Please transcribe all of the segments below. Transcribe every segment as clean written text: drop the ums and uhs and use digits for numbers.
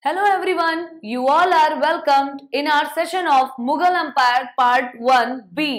Hello everyone, you all are welcomed in our session of Mughal Empire Part 1B।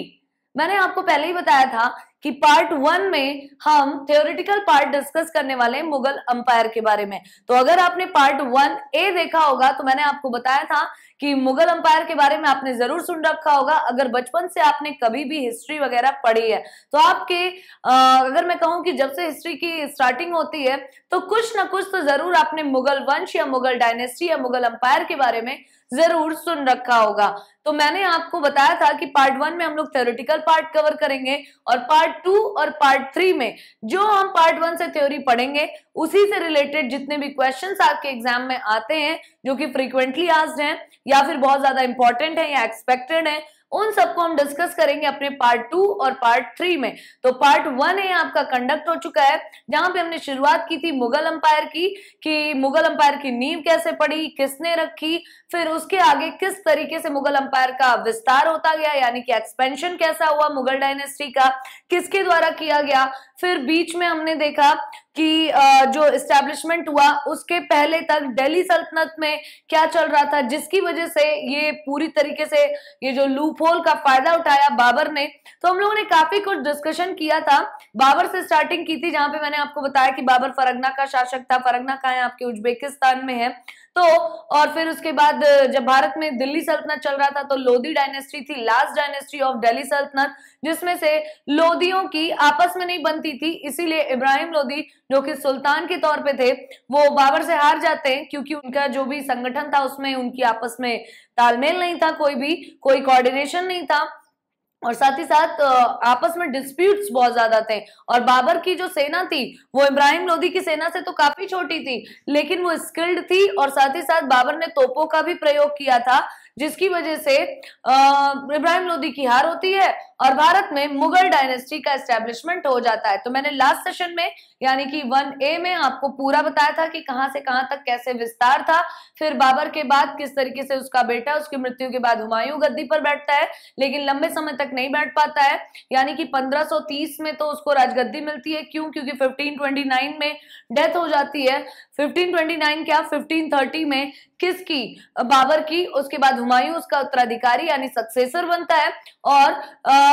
मैंने आपको पहले ही बताया था कि पार्ट 1 में हम थ्योरेटिकल पार्ट डिस्कस करने वाले हैं मुगल अंपायर के बारे में। तो अगर आपने पार्ट 1A देखा होगा तो मैंने आपको बताया था कि मुगल अंपायर के बारे में आपने जरूर सुन रखा होगा। अगर बचपन से आपने कभी भी हिस्ट्री वगैरह पढ़ी है तो आपके अगर मैं कहूं कि जब से हिस्ट्री की स्टार्टिंग होती है तो कुछ ना कुछ तो जरूर आपने मुगल वंश या मुगल डायनेस्टी या मुगल अंपायर के बारे में जरूर सुन रखा होगा। तो मैंने आपको बताया था कि पार्ट 1 में हम लोग थ्योरेटिकल पार्ट कवर करेंगे और पार्ट 2 और पार्ट 3 में जो हम पार्ट 1 से थ्योरी पढ़ेंगे उसी से रिलेटेड जितने भी क्वेश्चंस आपके एग्जाम में आते हैं जो कि फ्रीक्वेंटली आस्क्ड हैं या फिर बहुत ज्यादा इंपॉर्टेंट है या एक्सपेक्टेड है, उन सबको हम डिस्कस करेंगे अपने पार्ट 2 और पार्ट 3 में। तो पार्ट 1 आपका कंडक्ट हो चुका है जहां पे हमने शुरुआत की थी मुगल अंपायर की कि मुगल अंपायर की नींव कैसे पड़ी, किसने रखी, फिर उसके आगे किस तरीके से मुगल अंपायर का विस्तार होता गया यानी कि एक्सपेंशन कैसा हुआ मुगल डायनेस्टी का, किसके द्वारा किया गया। फिर बीच में हमने देखा कि जो एस्टैब्लिशमेंट हुआ उसके पहले तक दिल्ली सल्तनत में क्या चल रहा था जिसकी वजह से ये पूरी तरीके से ये जो लूप होल का फायदा उठाया बाबर ने। तो हम लोगों ने काफी कुछ डिस्कशन किया था, बाबर से स्टार्टिंग की थी जहां पे मैंने आपको बताया कि बाबर फरगना का शासक था। फरगना कहाँ है? आपके उज्बेकिस्तान में है। तो और फिर उसके बाद जब भारत में दिल्ली सल्तनत चल रहा था तो लोधी डायनेस्टी थी, लास्ट डायनेस्टी ऑफ दिल्ली सल्तनत, जिसमें से लोधियों की आपस में नहीं बनती थी, इसीलिए इब्राहिम लोधी जो कि सुल्तान के तौर पे थे वो बाबर से हार जाते हैं क्योंकि उनका जो भी संगठन था उसमें उनकी आपस में तालमेल नहीं था, कोई कोऑर्डिनेशन नहीं था और साथ ही साथ आपस में डिस्प्यूट्स बहुत ज्यादा थे। और बाबर की जो सेना थी वो इब्राहिम लोधी की सेना से तो काफी छोटी थी लेकिन वो स्किल्ड थी और साथ ही साथ बाबर ने तोपों का भी प्रयोग किया था जिसकी वजह से इब्राहिम लोधी की हार होती है और भारत में मुगल डायनेस्टी का एस्टेब्लिशमेंट हो जाता है। तो मैंने लास्ट सेशन में यानी कि 1A में आपको पूरा बताया था कि कहां से कहां तक कैसे विस्तार था, फिर बाबर के बाद किस तरीके से उसका बेटा उसकी मृत्यु के बाद हुमायूं गद्दी पर बैठता है लेकिन लंबे समय तक नहीं बैठ पाता है यानी कि 1530 में तो उसको राजगद्दी मिलती है। क्यों? क्योंकि 1529 में डेथ हो जाती है। 1529 क्या 1530 में किसकी? बाबर की। उसके बाद हुमायूं उसका उत्तराधिकारी यानी सक्सेसर बनता है और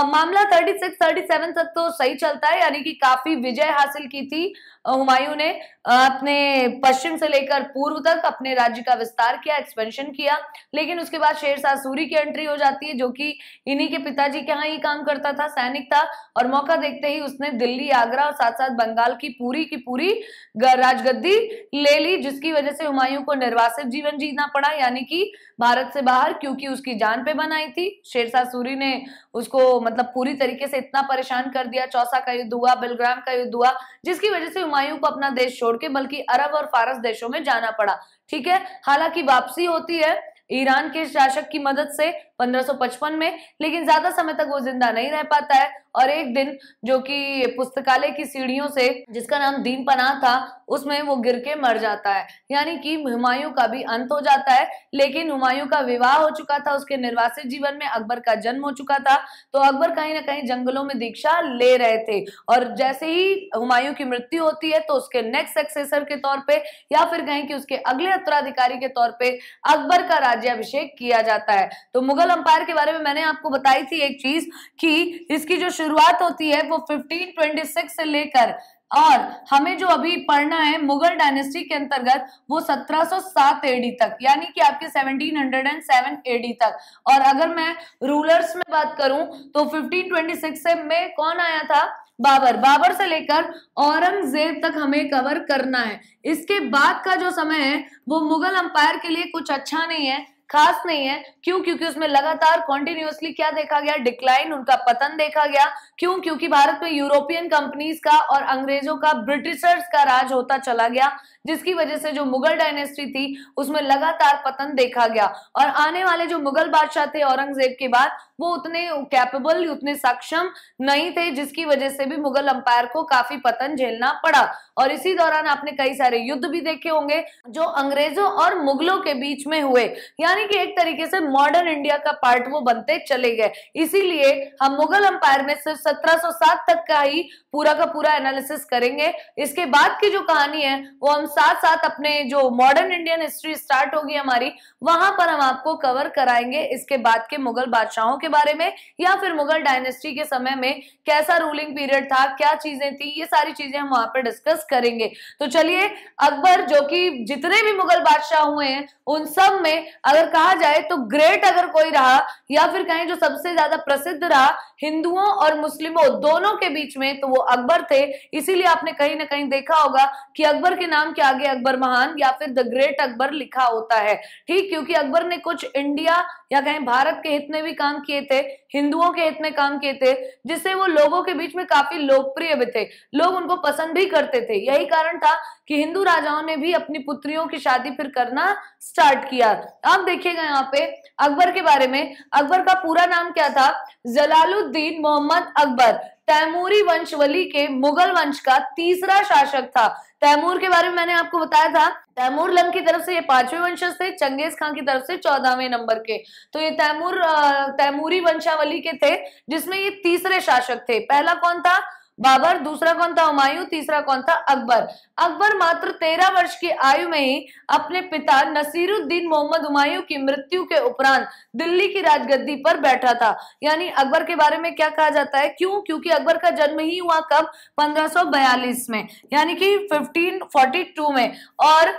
मामला 36-37 तक तो सही चलता है यानी कि काफी विजय हासिल की थी हुमायूं ने अपने पश्चिम से लेकर पूर्व तक अपने राज्य का विस्तार किया, एक्सपेंशन किया। लेकिन उसके बाद शेरशाह सूरी की एंट्री हो जाती है जो कि इन्हीं के पिताजी के यहाँ ही काम करता था, सैनिक था और मौका देखते ही उसने दिल्ली, आगरा और साथ साथ बंगाल की पूरी राजगद्दी ले ली जिसकी वजह से हुमायूं को निर्वासित जीवन जीना पड़ा यानी कि भारत से बाहर, क्योंकि उसकी जान पे बनाई थी। शेरशाह सूरी ने उसको मतलब पूरी तरीके से इतना परेशान कर दिया। चौसा का युद्ध हुआ, बेलग्राम का युद्ध हुआ जिसकी वजह से हुमायूं को अपना देश छोड़ के बल्कि अरब और फारस देशों में जाना पड़ा। ठीक है, हालांकि वापसी होती है ईरान के शासक की मदद से 1555 में, लेकिन ज्यादा समय तक वो जिंदा नहीं रह पाता है और एक दिन जो कि पुस्तकालय की सीढ़ियों से जिसका नाम दीन पनाह था उसमें वो गिर के मर जाता है यानी कि हुमायूं का भी अंत हो जाता है। लेकिन हुमायूं का विवाह हो चुका था, उसके निर्वासित जीवन में अकबर का जन्म हो चुका था तो अकबर कहीं ना कहीं जंगलों में दीक्षा ले रहे थे और जैसे ही हुमायूं की मृत्यु होती है तो उसके नेक्स्ट सक्सेसर के तौर पे या फिर कहीं कि उसके अगले उत्तराधिकारी के तौर पे अकबर का राज्याभिषेक किया जाता है। तो मुगल अंपायर के बारे में मैंने आपको बताई थी एक चीज कि इसकी जो शुरुआत होती है वो 1526 से लेकर और हमें जो अभी पढ़ना है मुगल डायनेस्टी के अंतर्गत वो 1707 एडी तक यानी कि आपके 1707 एडी तक। और अगर मैं रूलर्स में बात करूं तो 1526 से में कौन आया था? बाबर से लेकर औरंगजेब तक हमें कवर करना है। इसके बाद का जो समय है वो मुगल अंपायर के लिए कुछ अच्छा नहीं है, खास नहीं है। क्यों? क्योंकि उसमें लगातार कॉन्टिन्यूअसली क्या देखा गया? डिक्लाइन, उनका पतन देखा गया। क्यों? क्योंकि भारत में यूरोपियन कंपनीज का और अंग्रेजों का, ब्रिटिशर्स का राज होता चला गया जिसकी वजह से जो मुगल डायनेस्टी थी उसमें लगातार पतन देखा गया और आने वाले जो मुगल बादशाह थे औरंगजेब के बाद वो उतने कैपेबल, उतने सक्षम नहीं थे जिसकी वजह से भी मुगल अंपायर को काफी पतन झेलना पड़ा। और इसी दौरान आपने कई सारे युद्ध भी देखे होंगे जो अंग्रेजों और मुगलों के बीच में हुए यानी यानी कि एक तरीके से मॉडर्न इंडिया का पार्ट वो बनते चले गए। इसीलिए हम मुगल अंपायर में सिर्फ 1707 तक का ही पूरा का पूरा एनालिसिस करेंगे। इसके बाद की जो कहानी है वो हम साथ साथ अपने जो मॉडर्न इंडियन हिस्ट्री स्टार्ट होगी हमारी, वहां पर हम आपको कवर कराएंगे इसके बाद के मुगल बादशाहों के बारे में, या फिर मुगल डायनेस्टी के समय में कैसा रूलिंग पीरियड था, क्या चीजें थी, ये सारी चीजें हम वहां पर डिस्कस करेंगे। तो चलिए, अकबर जो कि जितने भी मुगल बादशाह हुए हैं उन सब में अगर कहा जाए तो ग्रेट अगर कोई रहा, या फिर कहें जो सबसे ज्यादा प्रसिद्ध रहा हिंदुओं और मुस्लिमों दोनों के बीच में, तो वो अकबर थे। इसीलिए आपने कहीं ना कहीं देखा होगा कि अकबर के नाम के आगे अकबर महान या फिर द ग्रेट अकबर लिखा होता है। ठीक, क्योंकि अकबर ने कुछ इंडिया या कहें भारत के हित में भी काम किए थे, हिंदुओं के हित में काम किए थे, जिससे वो लोगों के बीच में काफी लोकप्रिय भी थे, लोग उनको पसंद भी करते थे। यही कारण था कि हिंदू राजाओं ने भी अपनी पुत्रियों की शादी फिर करना स्टार्ट किया। अब देखिएगा यहाँ पे अकबर के बारे में, अकबर का पूरा नाम क्या था? जलालुद्दीन मोहम्मद अकबर, तैमूरी वंशवली के मुगल वंश का तीसरा शासक था। तैमूर के बारे में मैंने आपको बताया था, तैमूर लंग की तरफ से ये 5वें वंशज थे, चंगेज खान की तरफ से 14वें नंबर के। तो ये तैमूरी वंशावली के थे, जिसमें ये तीसरे शासक थे। पहला कौन था? बाबर, दूसरा कौन था? हुमायूं, तीसरा कौन था? अकबर। अकबर मात्र 13 वर्ष की आयु में ही अपने पिता नसीरुद्दीन मोहम्मद हुमायूं की मृत्यु के उपरांत दिल्ली की राजगद्दी पर बैठा था। यानी अकबर के बारे में क्या कहा जाता है? क्यों? क्योंकि अकबर का जन्म ही हुआ कब? 1542 में, यानी कि 1542 में। और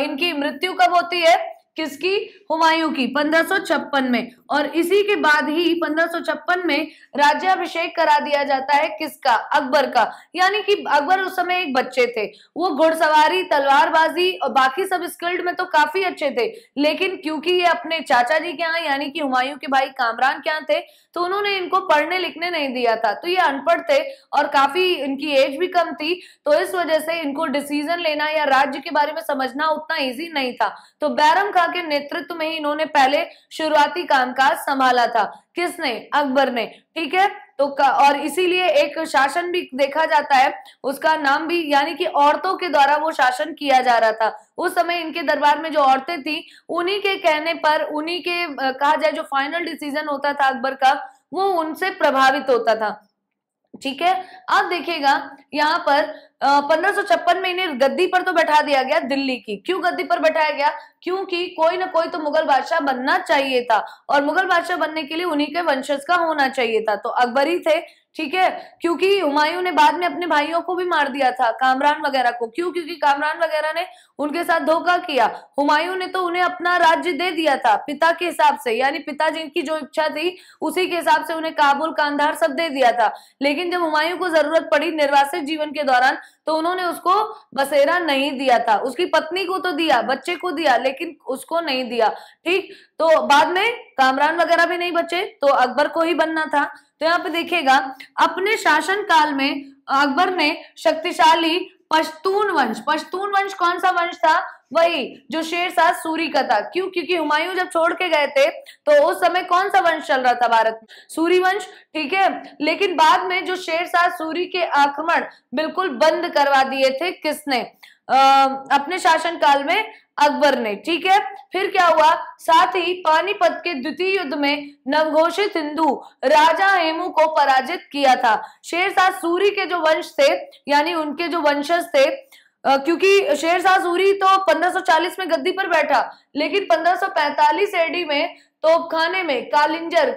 इनकी मृत्यु कब होती है? किसकी? हुमायूं की, 1556 में। और इसी के बाद ही 1556 में राज्याभिषेक करा दिया जाता है किसका? अकबर का। यानी कि अकबर उस समय एक बच्चे थे, वो घुड़सवारी, तलवारबाजी और बाकी सब स्किल्ड में तो काफी अच्छे थे, लेकिन क्योंकि ये अपने चाचा जी के यहाँ यानी कि हुमायूं के भाई कामरान के यहाँ थे, तो उन्होंने इनको पढ़ने लिखने नहीं दिया था। तो ये अनपढ़ थे और काफी इनकी एज भी कम थी, तो इस वजह से इनको डिसीजन लेना या राज्य के बारे में समझना उतना इजी नहीं था। तो बैरम खां के नेतृत्व में ही इन्होंने पहले शुरुआती कामकाज संभाला था। किसने? अकबर ने। ठीक है, तो और इसीलिए एक शासन भी देखा जाता है, उसका नाम भी, यानी कि औरतों के द्वारा वो शासन किया जा रहा था। उस समय इनके दरबार में जो औरतें थी, उन्हीं के कहने पर, उन्हीं के कहा जाए जो फाइनल डिसीजन होता था अकबर का, वो उनसे प्रभावित होता था। ठीक है, अब देखिएगा यहाँ पर 1556 में इन्हें गद्दी पर तो बैठा दिया गया दिल्ली की। क्यों गद्दी पर बैठाया गया? क्योंकि कोई ना कोई तो मुगल बादशाह बनना चाहिए था, और मुगल बादशाह बनने के लिए उन्हीं के वंशज का होना चाहिए था, तो अकबर ही थे। ठीक है, क्योंकि हुमायूं ने बाद में अपने भाइयों को भी मार दिया था, कामरान वगैरह को। क्यों? क्योंकि कामरान वगैरह ने उनके साथ धोखा किया। हुमायूं ने तो उन्हें अपना राज्य दे दिया था पिता के हिसाब से, यानी पिताजी की जो इच्छा थी उसी के हिसाब से उन्हें काबुल, कांधार सब दे दिया था। लेकिन जब हुमायूं को जरूरत पड़ी निर्वासित जीवन के दौरान, तो उन्होंने उसको बसेरा नहीं दिया था। उसकी पत्नी को तो दिया, बच्चे को दिया, लेकिन उसको नहीं दिया। ठीक, तो बाद में कामरान वगैरह भी नहीं बचे, तो अकबर को ही बनना था। तो यहाँ पे देखिएगा, अपने शासन काल में अकबर ने शक्तिशाली पश्तून वंश कौन सा वंश था? वही जो शेरशाह सूरी का था। क्यों? क्योंकि हुमायूं जब छोड़ के गए थे तो उस समय कौन सा वंश चल रहा था भारत में? सूरी वंश। ठीक है, लेकिन बाद में जो शेरशाह सूरी के आक्रमण बिल्कुल बंद करवा दिए थे किसने? अपने शासनकाल में अकबर ने। ठीक है, फिर क्या हुआ? साथ ही पानीपत के द्वितीय युद्ध में नवघोषित हिंदू राजा हेमू को पराजित किया था। शेरशाह सूरी के जो वंश थे, यानी उनके जो वंशज थे, क्योंकि शेरशाह सूरी तो 1540 में गद्दी पर बैठा, लेकिन 1545 एडी में तोपखाने में कालिंजर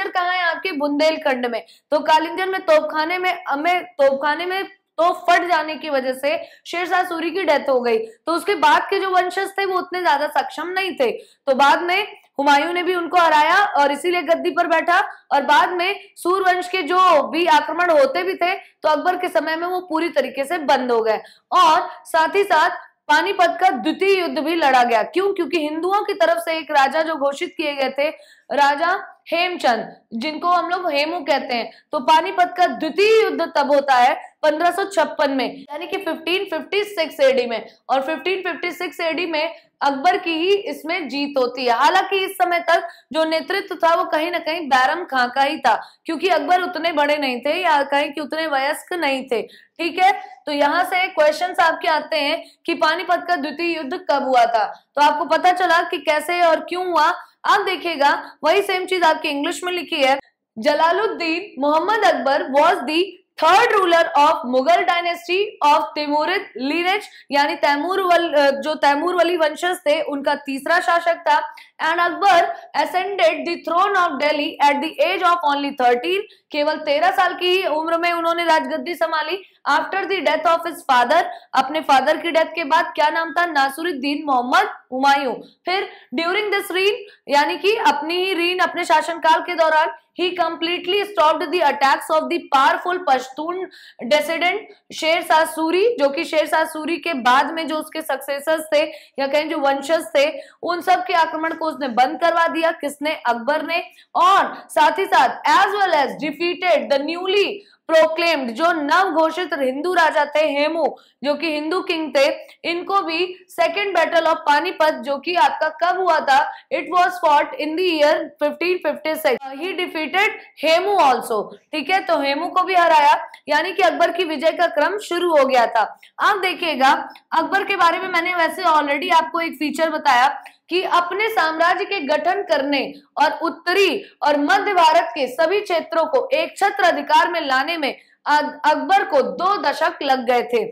कहाँ है? आपके बुंदेलखंड में। तो कालिंजर में तोपखाने में तो फट जाने की वजह से शेरशाह सूरी की डेथ हो गई। तो उसके बाद के जो वंशज थे वो उतने ज्यादा सक्षम नहीं थे, तो बाद में हुमायूं ने भी उनको हराया और इसीलिए गद्दी पर बैठा। और बाद में सूरवंश के जो भी आक्रमण होते भी थे तो अकबर के समय में वो पूरी तरीके से बंद हो गए। और साथ ही साथ पानीपत का द्वितीय युद्ध भी लड़ा गया। क्यों? क्योंकि हिंदुओं की तरफ से एक राजा जो घोषित किए गए थे, राजा हेमचंद, जिनको हम लोग हेमू कहते हैं। तो पानीपत का द्वितीय युद्ध तब होता है 1556 में, यानी कि 1556 एडी में। और 1556 एडी में अकबर की ही इसमें जीत होती है। हालांकि इस समय तक जो नेतृत्व था वो कहीं ना कहीं बैरम खां का ही था, क्योंकि अकबर उतने बड़े नहीं थे या कहीं कि उतने वयस्क नहीं थे। ठीक है, तो यहाँ से क्वेश्चंस आपके आते हैं कि पानीपत का द्वितीय युद्ध कब हुआ था। तो आपको पता चला कि कैसे और क्यों हुआ। आप देखिएगा वही सेम चीज आपकी इंग्लिश में लिखी है। Jalaluddin Mohammad Akbar was the third ruler of Mughal dynasty of Timurid lineage, यानी जो तैमूरवली वंशज थे उनका तीसरा शासक था। And Akbar ascended the throne of Delhi at the age of only 13, केवल 13 साल की ही उम्र में उन्होंने राजगद्दी संभाली। After the death of his father, अपने फादर की डेथ के बाद, क्या नाम था, नासिरुद्दीन मोहम्मद हुमायूं। फिर ड्यूरिंग दिस रीन, यानी कि अपनी ही रीन, अपने शासनकाल के दौरान, he completely stopped the attacks of the powerful Pashtun descendant Sher Shah Suri, जो कि शेर शाह सूरी के बाद में जो उसके सक्सेसर्स थे या कहें जो वंशज थे, उन सब के आक्रमण को उसने बंद करवा दिया। किसने? अकबर ने। और साथ ही साथ as well as defeated the newly proclaimed, जो नव घोषित हिंदू राजा थे हेमू, जो कि हिंदू किंग थे, इनको भी सेकेंड बैटल ऑफ पानीपत, जो कि आपका कब हुआ था, it was fought in the year 1556, he defeated Hemu also. ठीक है, तो हेमू को भी हराया, यानी कि अकबर की विजय का क्रम शुरू हो गया था। आप देखिएगा अकबर के बारे में मैंने वैसे ऑलरेडी आपको एक फीचर बताया कि अपने साम्राज्य के गठन करने और उत्तरी और मध्य भारत के सभी क्षेत्रों को एक छत्र अधिकार में लाने में अकबर को 2 दशक लग गए थे।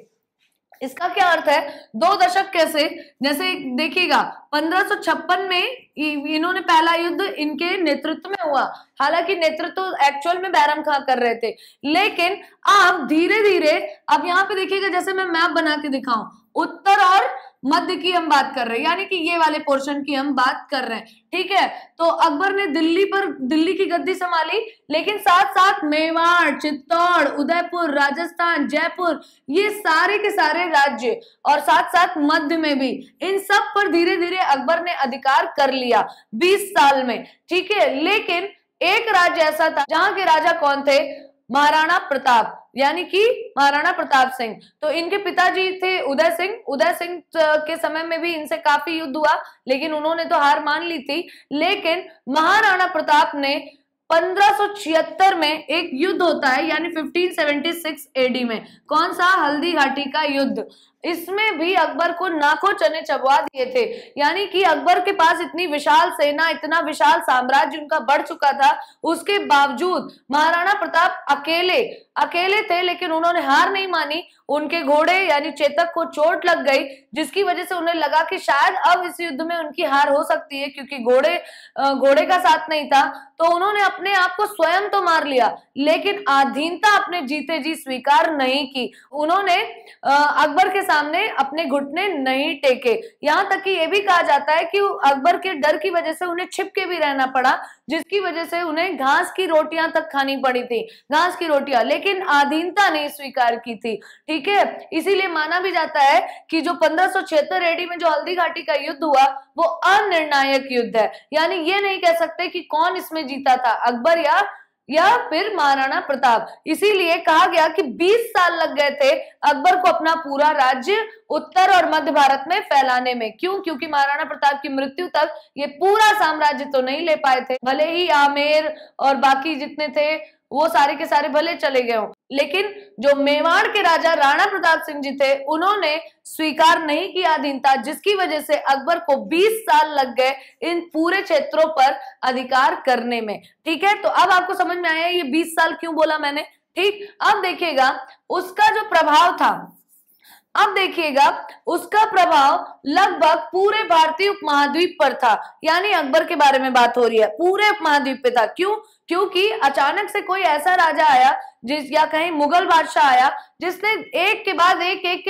इसका क्या अर्थ है 2 दशक कैसे? जैसे देखिएगा 1556 में इन्होंने पहला युद्ध इनके नेतृत्व में हुआ। हालांकि नेतृत्व एक्चुअल में बैरम खां कर रहे थे, लेकिन आप धीरे धीरे, अब यहाँ पे देखिएगा, जैसे मैं मैप बना के दिखाऊं, उत्तर और मध्य की हम बात कर रहे हैं, यानी कि ये वाले पोर्शन की हम बात कर रहे हैं। ठीक है, तो अकबर ने दिल्ली की गद्दी संभाली, लेकिन साथ साथ मेवाड़, चित्तौड़, उदयपुर, राजस्थान, जयपुर, ये सारे के सारे राज्य, और साथ साथ मध्य में भी, इन सब पर धीरे धीरे अकबर ने अधिकार कर लिया 20 साल में। ठीक है, लेकिन एक राज्य ऐसा था जहां के राजा कौन थे? महाराणा प्रताप, यानी कि महाराणा प्रताप सिंह। तो इनके पिताजी थे उदय सिंह। उदय सिंह के समय में भी इनसे काफी युद्ध हुआ, लेकिन उन्होंने तो हार मान ली थी। लेकिन महाराणा प्रताप ने 1576 में एक युद्ध होता है, यानी 1576 एडी में, कौन सा? हल्दी घाटी का युद्ध। इसमें भी अकबर को नाकों चने चबवा दिए थे। यानी कि अकबर के पास इतनी विशाल सेना, इतना विशाल साम्राज्य उनका बढ़ चुका था, उसके बावजूद महाराणा प्रताप अकेले थे, लेकिन उन्होंने हार नहीं मानी। उनके घोड़े यानी चेतक को चोट लग गई, जिसकी वजह से उन्हें लगा कि शायद अब इस युद्ध में उनकी हार हो सकती है, क्योंकि घोड़े का साथ नहीं था। तो उन्होंने अपने आप को स्वयं तो मार लिया, लेकिन अधीनता अपने जीते जी स्वीकार नहीं की। उन्होंने अकबर के सामने अपने घुटने नहीं टेके। यहाँ तक कि यह भी कहा जाता है कि अकबर के डर की वजह से उन्हें छिप के भी रहना पड़ा, जिसकी वजह से उन्हें घास की रोटियां तक खानी पड़ी थी, घास की रोटियां, लेकिन अधीनता नहीं स्वीकार की थी। ठीक है, इसीलिए माना भी जाता है कि जो 1576 एडी में जो हल्दी घाटी का युद्ध हुआ वो अनिर्णायक युद्ध है। यानी ये नहीं कह सकते कि कौन इसमें जीता था, अकबर या फिर महाराणा प्रताप। इसीलिए कहा गया कि 20 साल लग गए थे अकबर को अपना पूरा राज्य उत्तर और मध्य भारत में फैलाने में। क्यों? क्योंकि महाराणा प्रताप की मृत्यु तक ये पूरा साम्राज्य तो नहीं ले पाए थे। भले ही आमेर और बाकी जितने थे वो सारे के सारे भले चले गए हों, लेकिन जो मेवाड़ के राजा राणा प्रताप सिंह जी थे उन्होंने स्वीकार नहीं किया अधीनता, जिसकी वजह से अकबर को 20 साल लग गए इन पूरे क्षेत्रों पर अधिकार करने में। ठीक है, तो अब आपको समझ में आया ये 20 साल क्यों बोला मैंने। ठीक, अब देखिएगा उसका जो प्रभाव था, अब देखिएगा उसका प्रभाव लगभग पूरे भारतीय उपमहाद्वीप पर था। यानी अकबर के बारे में बात हो रही है, पूरे उपमहाद्वीप पे था। क्यों? क्योंकि अचानक से कोई ऐसा राजा आया जिस या कहीं मुगल बादशाह आया जिसने एक के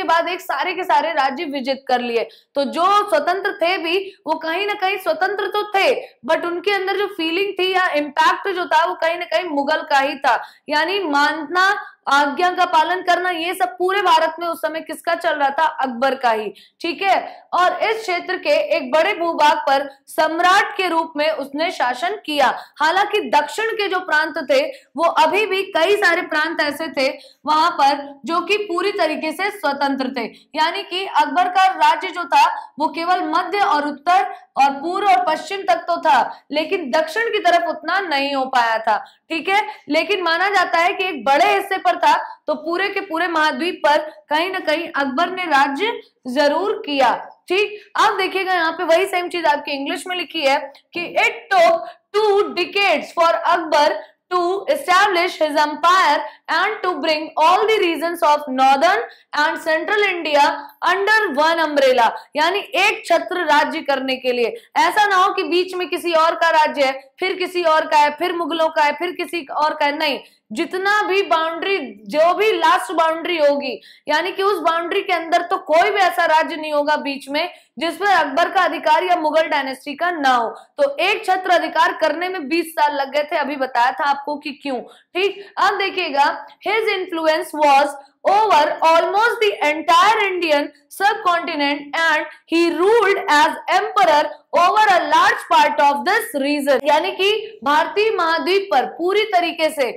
बाद एक सारे के सारे राज्य विजित कर लिए। तो जो स्वतंत्र थे भी वो कहीं ना कहीं स्वतंत्र तो थे, बट उनके अंदर जो फीलिंग थी या इम्पैक्ट जो था वो कहीं ना कहीं मुगल का ही था। यानी मानना, आज्ञा का पालन करना, ये सब पूरे भारत में उस समय किसका चल रहा था? अकबर का ही। ठीक है। और इस क्षेत्र के एक बड़े भूभाग पर सम्राट के रूप में उसने शासन किया। हालांकि दक्षिण के जो प्रांत थे वो अभी भी कई सारे प्रांत ऐसे थे वहां पर जो कि पूरी तरीके से स्वतंत्र थे। यानी कि अकबर का राज्य जो था वो केवल मध्य और उत्तर और पूर्व और पश्चिम तक तो था, लेकिन दक्षिण की तरफ उतना नहीं हो पाया था। ठीक है। लेकिन माना जाता है कि एक बड़े हिस्से पर था, तो पूरे के पूरे महाद्वीप पर कहीं ना कहीं अकबर ने राज्य जरूर किया। ठीक। अब देखिएगा यहाँ पे वही सेम चीज आपकी इंग्लिश में लिखी है कि it took 2 decades for Akbar to establish his empire and to bring all the regions of northern and central India under one umbrella। यानी एक छत्र राज्य करने के लिए। ऐसा ना हो कि बीच में किसी और का राज्य है, फिर किसी और का है, फिर मुगलों का है, फिर किसी और का है। नहीं, जितना भी बाउंड्री, जो भी लास्ट बाउंड्री होगी, यानी कि उस बाउंड्री के अंदर तो कोई भी ऐसा राज्य नहीं होगा बीच में जिस पर अकबर का अधिकार या मुगल डायनेस्टी का ना हो। तो एक छत्र अधिकार करने में 20 साल लग गए थे। अभी बताया था आपको कि क्यों। ठीक। अब देखिएगा, his influence was over almost the entire Indian subcontinent and he ruled as emperor over a large part of this region। यानी कि भारतीय महाद्वीप पर पूरी तरीके से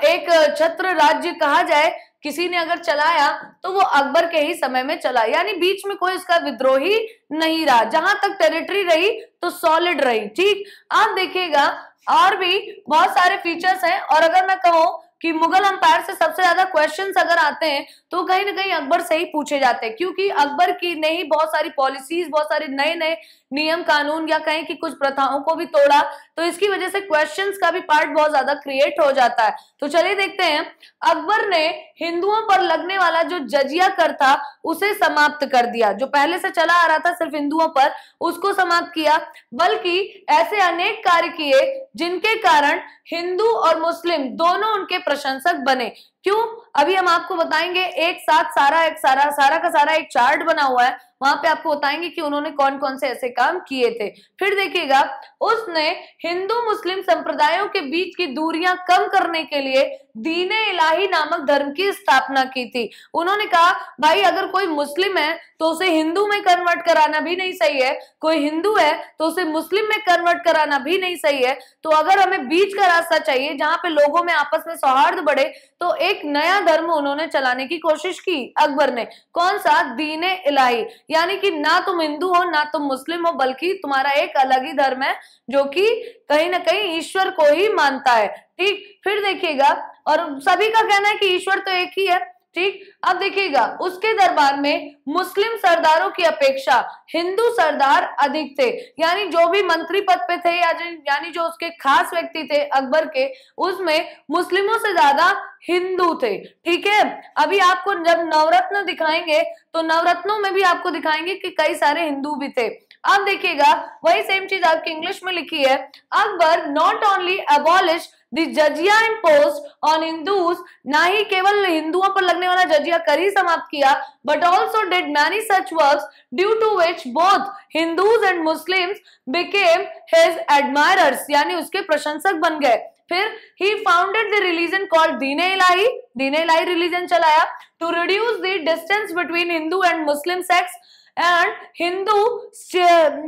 एक छत्र राज्य कहा जाए किसी ने अगर चलाया तो वो अकबर के ही समय में चला। यानी बीच में कोई उसका विद्रोही नहीं रहा, जहां तक टेरिटरी रही तो सॉलिड रही। ठीक। आप देखिएगा और भी बहुत सारे फीचर्स हैं, और अगर मैं कहूं कि मुगल अंपायर से सबसे ज्यादा क्वेश्चंस अगर आते हैं तो कहीं ना कहीं अकबर से ही पूछे जाते हैं, क्योंकि अकबर की ने ही बहुत सारी पॉलिसीज, बहुत सारे नए नए नियम कानून या कहीं की कुछ प्रथाओं को भी तोड़ा, तो इसकी वजह से क्वेश्चंस का भी पार्ट बहुत ज्यादा क्रिएट हो जाता है। तो चलिए देखते हैं, अकबर ने हिंदुओं पर लगने वाला जो जजिया कर था उसे समाप्त कर दिया। जो पहले से चला आ रहा था सिर्फ हिंदुओं पर, उसको समाप्त किया, बल्कि ऐसे अनेक कार्य किए जिनके कारण हिंदू और मुस्लिम दोनों उनके प्रशंसक बने। क्यों? अभी हम आपको बताएंगे। एक साथ सारा का सारा एक चार्ट बना हुआ है, वहां पे आपको बताएंगे कि उन्होंने कौन कौन से ऐसे काम किए थे। फिर देखिएगा, उसने हिंदू मुस्लिम संप्रदायों के बीच की दूरियां कम करने के लिए दीने इलाही नामक धर्म की स्थापना की थी। उन्होंने कहा भाई अगर कोई मुस्लिम है तो उसे हिंदू में कन्वर्ट कराना भी नहीं सही है, कोई हिंदू है तो उसे मुस्लिम में कन्वर्ट कराना भी नहीं सही है। तो अगर हमें बीच का रास्ता चाहिए जहां पे लोगों में आपस में सौहार्द बढ़े, तो एक नया धर्म उन्होंने चलाने की कोशिश की अकबर ने। कौन सा? दीने इलाही। यानी कि ना तुम हिंदू हो ना तुम मुस्लिम हो, बल्कि तुम्हारा एक अलग ही धर्म है जो कि कहीं ना कहीं ईश्वर को ही मानता है। ठीक। फिर देखिएगा, और सभी का कहना है कि ईश्वर तो एक ही है। ठीक। अब देखिएगा, उसके दरबार में मुस्लिम सरदारों की अपेक्षा हिंदू सरदार अधिक थे। यानी जो भी मंत्री पद पे थे यानी जो उसके खास व्यक्ति थे अकबर के, उसमें मुस्लिमों से ज्यादा हिंदू थे। ठीक है। अभी आपको जब नवरत्न दिखाएंगे तो नवरत्नों में भी आपको दिखाएंगे कि कई सारे हिंदू भी थे। अब देखिएगा, वही सेम चीज आपकी इंग्लिश में लिखी है। Akbar not only abolish the jizya imposed on Hindus, ना ही केवल हिंदुओं पर लगने वाला जजिया कर ही समाप्त किया, but also did many such works due to which both Hindus and Muslims became his admirers. यानी उसके प्रशंसक बन गए। फिर ही founded the religion called Din-i-Ilahi religion चलाया to reduce the distance between Hindu and Muslim sects and Hindu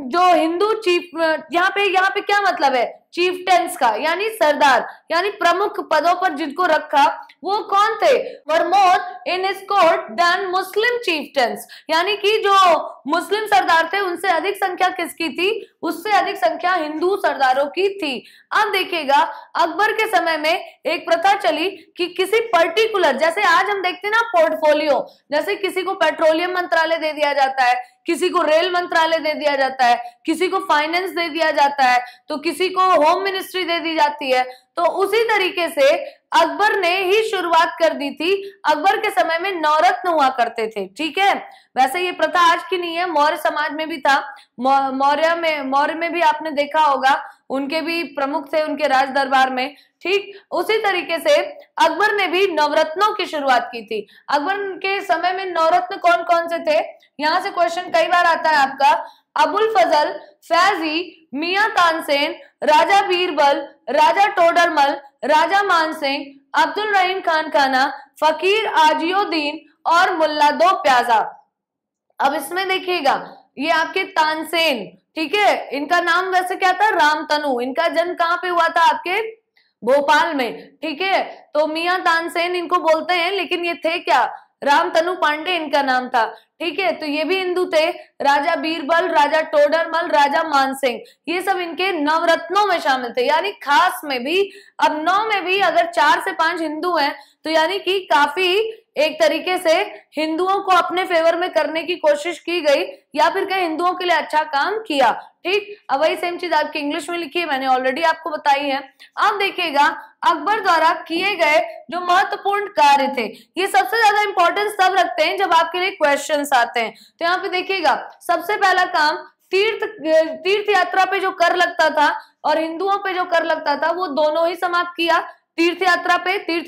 जो Hindu chief, यहाँ पे क्या मतलब है? चीफटेंस का, यानी सरदार, यानी प्रमुख पदों पर जिनको रखा वो कौन थे? Were more in his court than Muslim chieftains. यानी कि जो मुस्लिम सरदार थे उनसे अधिक संख्या किसकी थी? उससे अधिक संख्या हिंदू सरदारों की थी। अब देखिएगा, अकबर के समय में एक प्रथा चली कि किसी पर्टिकुलर, जैसे आज हम देखते हैं ना पोर्टफोलियो, जैसे किसी को पेट्रोलियम मंत्रालय दे दिया जाता है, किसी को रेल मंत्रालय दे दिया जाता है, किसी को फाइनेंस दे दिया जाता है, तो किसी को होम मिनिस्ट्री दे दी जाती है। तो उसी तरीके से अकबर ने ही शुरुआत कर दी थी। अकबर के समय में नवरत्न हुआ करते थे, ठीक है। वैसे ये प्रथा आज की नहीं है, मौर्य समाज में भी था। मौर्य में भी आपने देखा होगा, उनके भी प्रमुख थे उनके राज दरबार में, ठीक। उसी तरीके से अकबर ने भी नवरत्नों की शुरुआत की थी। अकबर के समय में नवरत्न कौन कौन से थे, यहां से क्वेश्चन कई बार आता है आपका। अबुल फजल, फैजी, मियां तानसेन, राजा बीरबल, राजा टोडरमल, राजा मानसिंह, अब्दुल रहीम खान खाना, फकीर आजिउद्दीन और मुल्ला दो प्याजा। अब इसमें देखिएगा, ये आपके तानसेन, ठीक है, इनका नाम वैसे क्या था, रामतनु। इनका जन्म कहाँ पे हुआ था, आपके भोपाल में, ठीक है। तो मियां तानसेन इनको बोलते हैं, लेकिन ये थे क्या, रामतनु पांडे इनका नाम था, ठीक है। तो ये भी हिंदू थे। राजा बीरबल, राजा टोडरमल, राजा मानसिंह, ये सब इनके नवरत्नों में शामिल थे। यानी खास में भी, अब 9 में भी अगर 4 से 5 हिंदू हैं, तो यानी कि काफी एक तरीके से हिंदुओं को अपने फेवर में करने की कोशिश की गई, या फिर कहीं हिंदुओं के लिए अच्छा काम किया, ठीक। अब वही सेम चीज आपकी इंग्लिश में लिखी है, मैंने ऑलरेडी आपको बताई है। अब देखिएगा, अकबर द्वारा किए गए जो महत्वपूर्ण कार्य थे, ये सबसे ज्यादा इंपॉर्टेंस तब रखते हैं जब आपके लिए क्वेश्चंस आते हैं। तो यहाँ पे देखिएगा, सबसे पहला काम, तीर्थ यात्रा पे जो कर लगता था और हिंदुओं पे जो कर लगता था, वो दोनों ही समाप्त किया। तीर्थ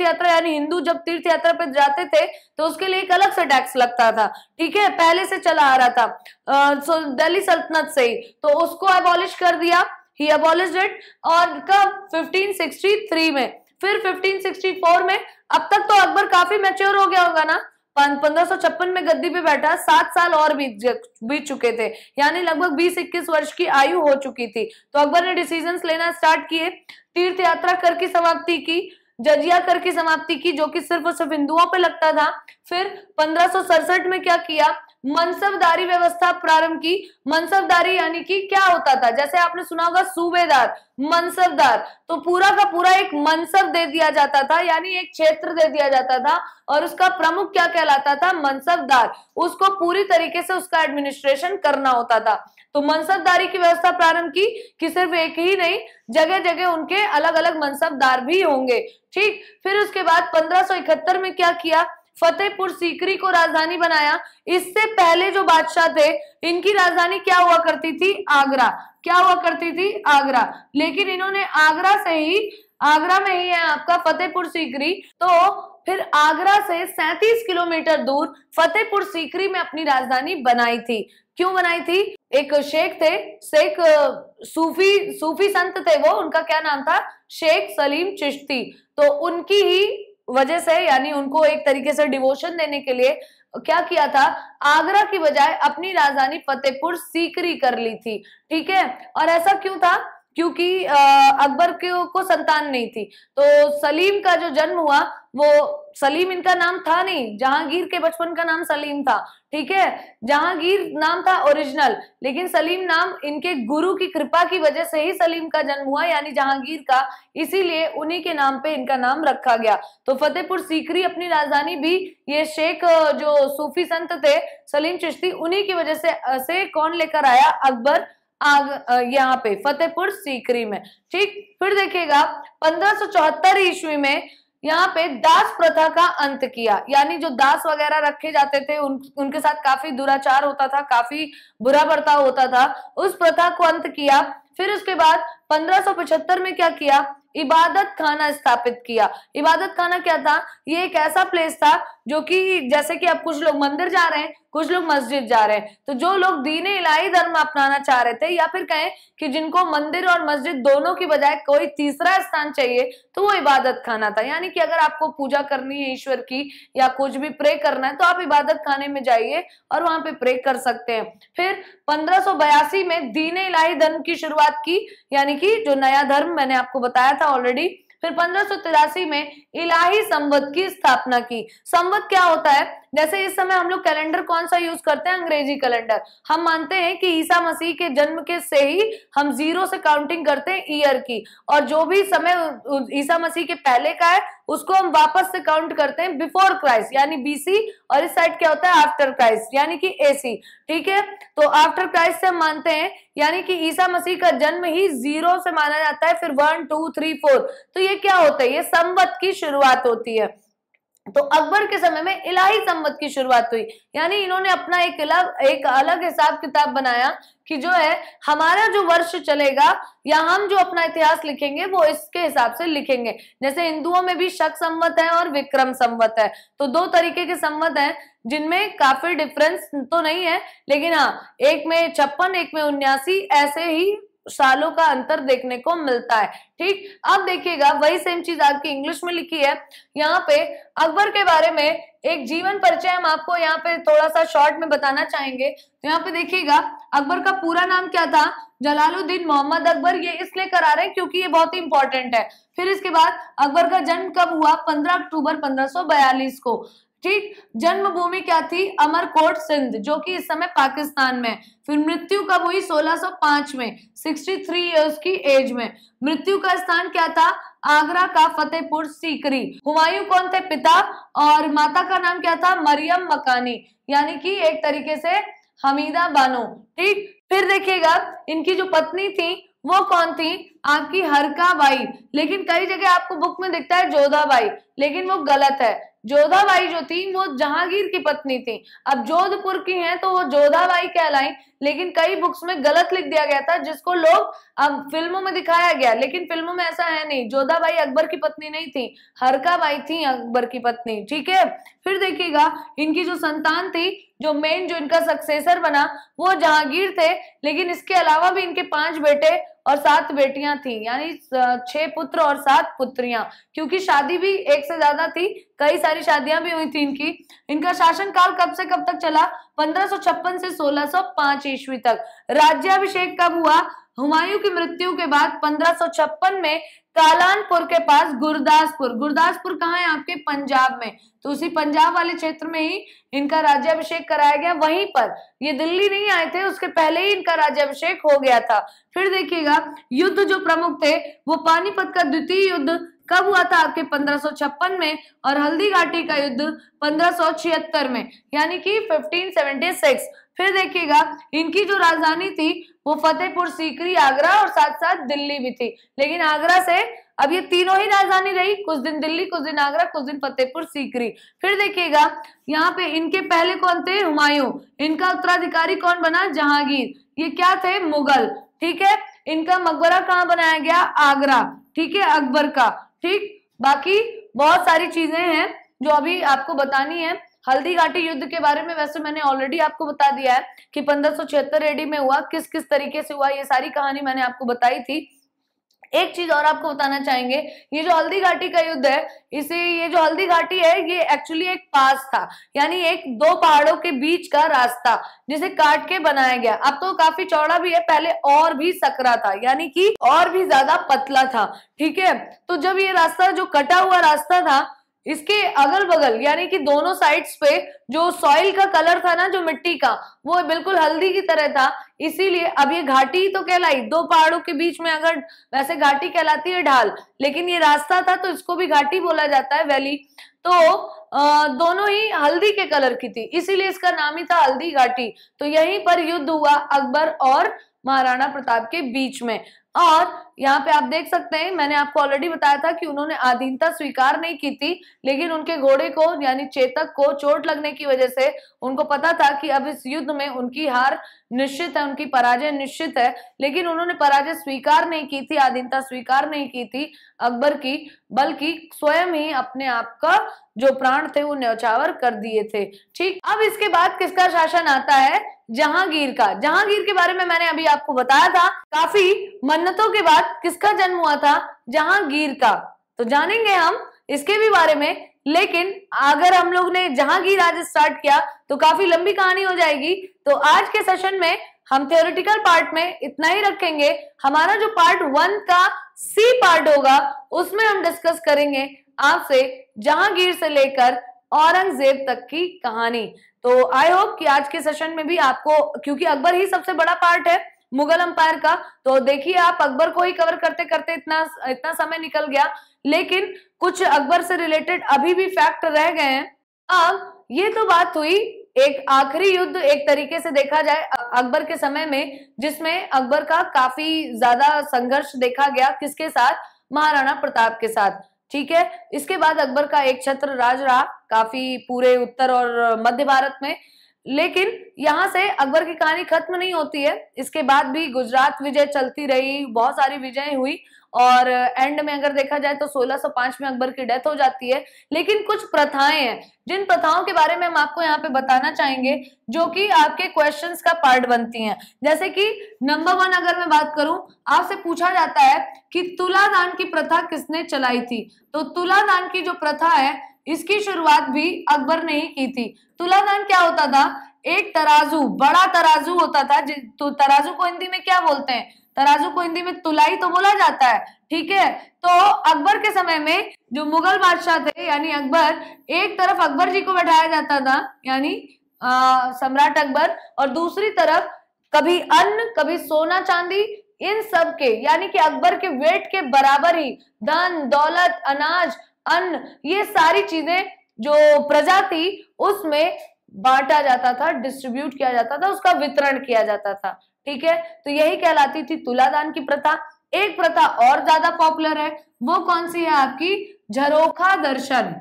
यात्रा यानी हिंदू जब तीर्थ यात्रा पे जाते थे तो उसके लिए एक अलग से टैक्स लगता था, ठीक है, पहले से चला आ रहा था दिल्ली सल्तनत से ही, तो उसको अबॉलिश कर दिया, ही अबॉलिश्ड इट। और कब, 1563 में। फिर 1564 में, अब तक तो अकबर काफी मैच्योर हो गया होगा ना, 1556 में गद्दी पे बैठा, 7 साल और बीत चुके थे, यानी लगभग 20-21 वर्ष की आयु हो चुकी थी। तो अकबर ने डिसीजंस लेना स्टार्ट किए, तीर्थ यात्रा कर की समाप्ति की, जजिया कर की समाप्ति की, जो कि सिर्फ और सिर्फ हिंदुओं पे लगता था। फिर 1567 में क्या किया, मनसबदारी व्यवस्था प्रारंभ की। मनसबदारी यानी कि क्या होता था, जैसे आपने सुना होगा सूबेदार, मनसबदार, तो पूरा का पूरा एक मनसब दे दिया जाता था, यानी एक क्षेत्र दे दिया जाता था, और उसका प्रमुख क्या कहलाता था, मनसबदार। उसको पूरी तरीके से उसका एडमिनिस्ट्रेशन करना होता था। तो मनसबदारी की व्यवस्था प्रारंभ की कि सिर्फ एक ही नहीं, जगह जगह उनके अलग अलग मनसबदार भी होंगे, ठीक। फिर उसके बाद 1571 में क्या किया, फतेहपुर सीकरी को राजधानी बनाया। इससे पहले जो बादशाह थे, इनकी राजधानी क्या हुआ करती थी, आगरा। क्या हुआ करती थी, आगरा। लेकिन इन्होंने आगरा में ही है आपका फतेहपुर सीकरी, तो फिर आगरा से 37 किलोमीटर दूर फतेहपुर सीकरी में अपनी राजधानी बनाई थी। क्यों बनाई थी, एक शेख थे, सूफी संत थे वो, उनका क्या नाम था, शेख सलीम चिश्ती। तो उनकी ही वजह से, यानी उनको एक तरीके से डिवोशन देने के लिए क्या किया था, आगरा की बजाय अपनी राजधानी फतेहपुर सीकरी कर ली थी, ठीक है। और ऐसा क्यों था, क्योंकि अकबर को संतान नहीं थी, तो सलीम का जो जन्म हुआ, वो सलीम इनका नाम था नहीं, जहांगीर के बचपन का नाम सलीम था, ठीक है। जहांगीर नाम था ओरिजिनल, लेकिन सलीम नाम इनके गुरु की कृपा की वजह से ही सलीम का जन्म हुआ, यानी जहांगीर का, इसीलिए उन्हीं के नाम पे इनका नाम रखा गया। तो फतेहपुर सीकरी अपनी राजधानी भी ये शेख जो सूफी संत थे सलीम चिश्ती, उन्हीं की वजह से कौन लेकर आया, अकबर, यहाँ पे फतेहपुर सीकरी में, ठीक। फिर देखिएगा 1574 ईस्वी में यहाँ पे दास प्रथा का अंत किया, यानी जो दास वगैरह रखे जाते थे उनके साथ काफी दुराचार होता था, काफी बुरा बर्ताव होता था, उस प्रथा को अंत किया। फिर उसके बाद 1575 में क्या किया, इबादत खाना स्थापित किया। इबादत खाना क्या था, ये एक ऐसा प्लेस था जो कि जैसे कि अब कुछ लोग मंदिर जा रहे हैं, कुछ लोग मस्जिद जा रहे हैं, तो जो लोग दीन-ए इलाही धर्म अपनाना चाह रहे थे, या फिर कहें कि जिनको मंदिर और मस्जिद दोनों की बजाय कोई तीसरा स्थान चाहिए, तो वो इबादत खाना था। यानी कि अगर आपको पूजा करनी है ईश्वर की या कुछ भी प्रे करना है, तो आप इबादत खाने में जाइए और वहां पे प्रे कर सकते हैं। फिर 1582 में दीन-ए इलाही धर्म की शुरुआत की, यानी कि जो नया धर्म मैंने आपको बताया था ऑलरेडी। फिर 1583 में इलाही संवत की स्थापना की। संवत क्या होता है, जैसे इस समय हम लोग कैलेंडर कौन सा यूज करते हैं, अंग्रेजी कैलेंडर। हम मानते हैं कि ईसा मसीह के जन्म के से ही हम 0 से काउंटिंग करते हैं ईयर की, और जो भी समय ईसा मसीह के पहले का है उसको हम वापस से काउंट करते हैं बिफोर क्राइस्ट यानी बीसी, और इस साइड क्या होता है आफ्टर क्राइस्ट यानी कि एसी। ठीक है, तो आफ्टर क्राइस्ट से हम मानते हैं यानी कि ईसा मसीह का जन्म ही 0 से माना जाता है, फिर 1 2 3 4। तो ये क्या होता है, ये संवत की शुरुआत होती है। तो अकबर के समय में इलाही संवत की शुरुआत हुई, यानी इन्होंने अपना एक अलग हिसाब किताब बनाया कि जो है हमारा जो वर्ष चलेगा या हम जो अपना इतिहास लिखेंगे वो इसके हिसाब से लिखेंगे। जैसे हिंदुओं में भी शक संवत है और विक्रम संवत है, तो 2 तरीके के संवत हैं जिनमें काफी डिफरेंस तो नहीं है, लेकिन हाँ एक में 56 एक में 79 ऐसे ही सालों का अंतर देखने को मिलता है। ठीक, अब देखिएगा वही सेम चीज आपकी इंग्लिश में लिखी है। यहाँ पे अकबर के बारे में एक जीवन परिचय हम आपको यहाँ पे थोड़ा सा शॉर्ट में बताना चाहेंगे। तो यहाँ पे देखिएगा अकबर का पूरा नाम क्या था, जलालुद्दीन मोहम्मद अकबर। ये इसलिए करा रहे हैं क्योंकि ये बहुत ही इंपॉर्टेंट है। फिर इसके बाद अकबर का जन्म कब हुआ, 15 अक्टूबर 1542 को। ठीक, जन्मभूमि क्या थी, अमरकोट सिंध, जो कि इस समय पाकिस्तान में। फिर मृत्यु कब हुई, 1605 में, 63 इयर्स की एज में। मृत्यु का स्थान क्या था, आगरा का फतेहपुर सीकरी। हुमायूं कौन थे, पिता, और माता का नाम क्या था, मरियम मकानी, यानी कि एक तरीके से हमीदा बानो। ठीक, फिर देखिएगा इनकी जो पत्नी थी वो कौन थी, आपकी हरका बाई, लेकिन कई जगह आपको बुक में दिखता है जोधाबाई, लेकिन वो गलत है। जोधाबाई जो थी वो जहांगीर की पत्नी थी। अब जोधपुर की हैं तो वो जोधाबाई कहलाई, लेकिन कई बुक्स में गलत लिख दिया गया था, जिसको लोग अब फिल्मों में दिखाया गया, लेकिन फिल्मों में ऐसा है नहीं। जोधाबाई अकबर की पत्नी नहीं थी, हरका बाई थी अकबर की पत्नी। ठीक है, फिर देखिएगा इनकी जो संतान थी, जो मेन जो इनका सक्सेसर बना वो जहांगीर थे, लेकिन इसके अलावा भी इनके 5 बेटे और 7 बेटियां थी, यानी 6 पुत्र और 7 पुत्रियां, क्योंकि शादी भी एक से ज्यादा थी, कई सारी शादियां भी हुई थी इनकी। इनका शासनकाल कब से कब तक चला, 1556 से 1605 ईस्वी तक। राज्याभिषेक कब हुआ, हुमायूं की मृत्यु के बाद 1556 में कालानपुर के पास गुरदासपुर। गुरदासपुर कहाँ है, आपके पंजाब में, तो उसी पंजाब वाले क्षेत्र में ही इनका राज्याभिषेक कराया गया। वहीं पर ये दिल्ली नहीं आए थे, उसके पहले ही इनका राज्याभिषेक हो गया था। फिर देखिएगा युद्ध जो प्रमुख थे वो पानीपत का द्वितीय युद्ध कब हुआ था, आपके 1556 में, और हल्दी घाटी का युद्ध 1576 में, यानी कि 1576। फिर देखिएगा इनकी जो राजधानी थी वो फतेहपुर सीकरी, आगरा और साथ साथ दिल्ली भी थी, लेकिन आगरा से अब ये तीनों ही राजधानी रही, कुछ दिन दिल्ली, कुछ दिन आगरा, कुछ दिन फतेहपुर सीकरी। फिर देखिएगा यहाँ पे इनके पहले कौन थे, हुमायूं। इनका उत्तराधिकारी कौन बना, जहांगीर। ये क्या थे, मुगल। ठीक है, इनका मकबरा कहाँ बनाया गया, आगरा। ठीक है, अकबर का। ठीक, बाकी बहुत सारी चीजें हैं जो अभी आपको बतानी है। हल्दी घाटी युद्ध के बारे में वैसे मैंने ऑलरेडी आपको बता दिया है कि 1576 एडी में हुआ, किस किस तरीके से हुआ, ये सारी कहानी मैंने आपको बताई थी। एक चीज और आपको बताना चाहेंगे, ये जो हल्दी घाटी का युद्ध है, ये जो हल्दी घाटी है ये एक्चुअली एक पास था, यानी एक 2 पहाड़ों के बीच का रास्ता जिसे काट के बनाया गया। अब तो काफी चौड़ा भी है, पहले और भी सकरा था, यानी कि और भी ज्यादा पतला था। ठीक है, तो जब ये रास्ता जो कटा हुआ रास्ता था, इसके अगल बगल यानी कि दोनों साइड्स पे जो सॉइल का कलर था ना, जो मिट्टी का, वो बिल्कुल हल्दी की तरह था, इसीलिए अब ये घाटी तो कहलाई। 2 पहाड़ों के बीच में अगर वैसे घाटी कहलाती है ढाल, लेकिन ये रास्ता था तो इसको भी घाटी बोला जाता है, वैली। तो दोनों ही हल्दी के कलर की थी, इसीलिए इसका नाम ही था हल्दी घाटी। तो यहीं पर युद्ध हुआ अकबर और महाराणा प्रताप के बीच में। और यहाँ पे आप देख सकते हैं, मैंने आपको ऑलरेडी बताया था कि उन्होंने अधीनता स्वीकार नहीं की थी, लेकिन उनके घोड़े को यानी चेतक को चोट लगने की वजह से उनको पता था कि अब इस युद्ध में उनकी हार निश्चित है, उनकी पराजय निश्चित है, लेकिन उन्होंने पराजय स्वीकार नहीं की थी, अधीनता स्वीकार नहीं की थी अकबर की, बल्कि स्वयं ही अपने आप का जो प्राण थे वो न्यौछावर कर दिए थे। ठीक, अब इसके बाद किसका शासन आता है, जहांगीर का। जहांगीर के बारे में मैंने अभी आपको बताया था, काफी मन्नतों के बाद किसका जन्म हुआ था, जहांगीर का। तो जानेंगे हम इसके भी बारे में, लेकिन अगर हम लोग ने जहांगीर आज स्टार्ट किया तो काफी लंबी कहानी हो जाएगी। तो आज के सेशन में हम थ्योरेटिकल पार्ट में इतना ही रखेंगे। हमारा जो पार्ट 1 का सी पार्ट होगा उसमें हम डिस्कस करेंगे आपसे जहांगीर से लेकर औरंगजेब तक की कहानी। तो आई होप कि आज के सेशन में भी आपको, क्योंकि अकबर ही सबसे बड़ा पार्ट है मुगल एम्पायर का, तो देखिए आप अकबर को ही कवर करते करते इतना समय निकल गया, लेकिन कुछ अकबर से रिलेटेड अभी भी फैक्ट रह गए हैं। अब ये तो बात हुई एक आखिरी युद्ध एक तरीके से देखा जाए अकबर के समय में, जिसमें अकबर का काफी ज्यादा संघर्ष देखा गया, किसके साथ? महाराणा प्रताप के साथ। ठीक है, इसके बाद अकबर का एक छत्र राज रहा काफी पूरे उत्तर और मध्य भारत में, लेकिन यहां से अकबर की कहानी खत्म नहीं होती है। इसके बाद भी गुजरात विजय चलती रही, बहुत सारी विजय हुई, और एंड में अगर देखा जाए तो 1605 में अकबर की डेथ हो जाती है। लेकिन कुछ प्रथाएं हैं, जिन प्रथाओं के बारे में हम आपको यहाँ पे बताना चाहेंगे, जो कि आपके क्वेश्चंस का पार्ट बनती हैं। जैसे कि नंबर 1 अगर मैं बात करूं, आपसे पूछा जाता है कि तुलादान की प्रथा किसने चलाई थी? तो तुलादान की जो प्रथा है, इसकी शुरुआत भी अकबर ने ही की थी। तुलादान क्या होता था? एक तराजू, बड़ा तराजू होता था, तो तराजू को हिंदी में क्या बोलते हैं? तराजू को हिंदी में तुलाई तो बोला जाता है। ठीक है, तो अकबर के समय में जो मुगल बादशाह थे यानी अकबर, एक तरफ अकबर जी को बैठाया जाता था यानी सम्राट अकबर, और दूसरी तरफ कभी अन्न, कभी सोना चांदी, इन सब के यानी कि अकबर के वेट के बराबर ही धन दौलत, अनाज, अन्न, ये सारी चीजें जो प्रजा थी उसमें बांटा जाता था, डिस्ट्रीब्यूट किया जाता था, उसका वितरण किया जाता था। ठीक है, तो यही कहलाती थी तुलादान की प्रथा। एक प्रथा और ज्यादा पॉपुलर है, वो कौन सी है आपकी? झरोखा दर्शन।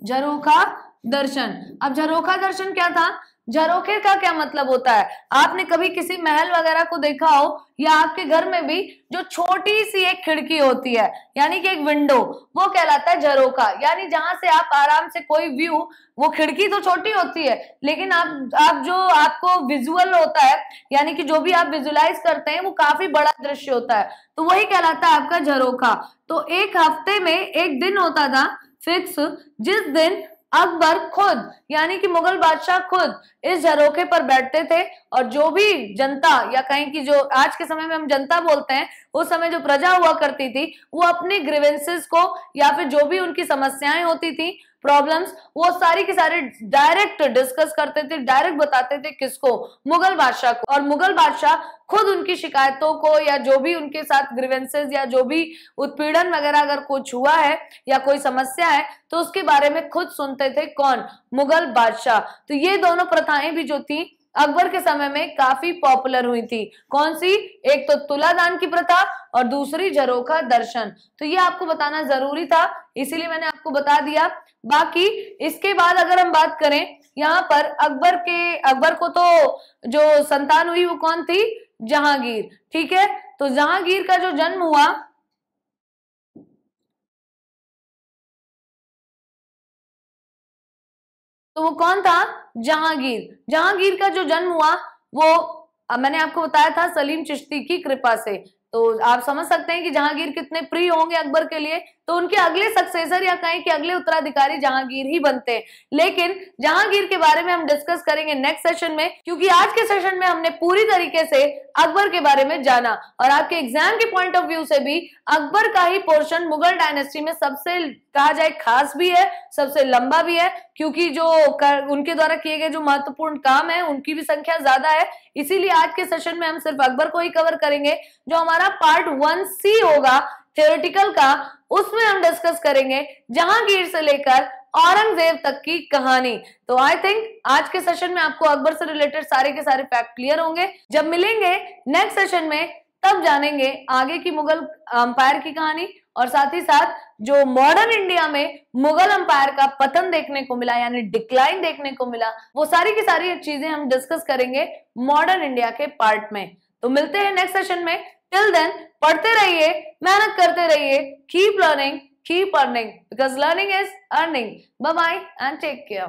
झरोखा दर्शन। अब झरोखा दर्शन क्या था? झरोखे का क्या मतलब होता है? आपने कभी किसी महल वगैरह को देखा हो, या आपके घर में भी जो छोटी सी एक खिड़की होती है यानी कि एक विंडो, वो कहलाता है झरोखा। यानी जहां से आप आराम से कोई व्यू, वो खिड़की तो छोटी होती है लेकिन आप जो आपको विजुअल होता है यानी कि जो भी आप विजुलाइज करते हैं वो काफी बड़ा दृश्य होता है, तो वही कहलाता है आपका झरोखा। तो एक हफ्ते में एक दिन होता था फिक्स, जिस दिन अकबर खुद यानी कि मुगल बादशाह खुद इस झरोखे पर बैठते थे, और जो भी जनता, या कहें कि जो आज के समय में हम जनता बोलते हैं, उस समय जो प्रजा हुआ करती थी, वो अपनी ग्रीवेंसेस को या फिर जो भी उनकी समस्याएं होती थी, प्रॉब्लम्स, वो सारी की सारी डायरेक्ट डिस्कस करते थे, डायरेक्ट बताते थे किसको? मुगल बादशाह को। और मुगल बादशाह खुद उनकी शिकायतों को, या जो भी उनके साथ ग्रीवेंसेस या जो भी उत्पीड़न वगैरह अगर कुछ हुआ है या कोई समस्या है, तो उसके बारे में खुद सुनते थे। कौन? मुगल बादशाह। तो ये दोनों प्रथाएं भी जो थी अकबर के समय में काफी पॉपुलर हुई थी। कौन सी? एक तो तुलादान की प्रथा और दूसरी झरोखा दर्शन। तो ये आपको बताना जरूरी था, इसीलिए मैंने आपको बता दिया। बाकी इसके बाद अगर हम बात करें, यहाँ पर अकबर को तो जो संतान हुई वो कौन थी? जहांगीर। ठीक है, तो जहांगीर का जो जन्म हुआ, तो वो कौन था? जहांगीर। जहांगीर का जो जन्म हुआ वो मैंने आपको बताया था सलीम चिश्ती की कृपा से। तो आप समझ सकते हैं कि जहांगीर कितने प्रिय होंगे अकबर के लिए। तो उनके अगले सक्सेसर या कहें कि अगले उत्तराधिकारी जहांगीर ही बनते हैं। लेकिन जहांगीर के बारे में हम डिस्कस करेंगे नेक्स्ट सेशन में, क्योंकि आज के सेशन में हमने पूरी तरीके से अकबर के बारे में जाना, और आपके एग्जाम के पॉइंट ऑफ व्यू से भी अकबर का ही पोर्शन मुगल डायनेस्टी में सबसे कहा जाए खास भी है, सबसे लंबा भी है, क्योंकि जो उनके द्वारा किए गए जो महत्वपूर्ण काम है उनकी भी संख्या ज्यादा है। इसीलिए आज के सेशन में हम सिर्फ अकबर को ही कवर करेंगे। जो हमारा पार्ट 1C होगा थ्योरेटिकल का, उसमें हम डिस्कस करेंगे जहांगीर से लेकर औरंगजेब तक की कहानी। तो आई थिंक आज के सेशन में आपको अकबर से रिलेटेड सारे के सारे फैक्ट क्लियर होंगे। जब मिलेंगे नेक्स्ट सेशन में, तब जानेंगे आगे की मुगल अंपायर की कहानी, और साथ ही साथ जो मॉडर्न इंडिया में मुगल अंपायर का पतन देखने को मिला यानी डिक्लाइन देखने को मिला, वो सारी की सारी चीजें हम डिस्कस करेंगे मॉडर्न इंडिया के पार्ट में। तो मिलते हैं नेक्स्ट सेशन में। टिल देन पढ़ते रहिए, मेहनत करते रहिए, keep learning, keep earning, because learning is earning. Bye bye and take care.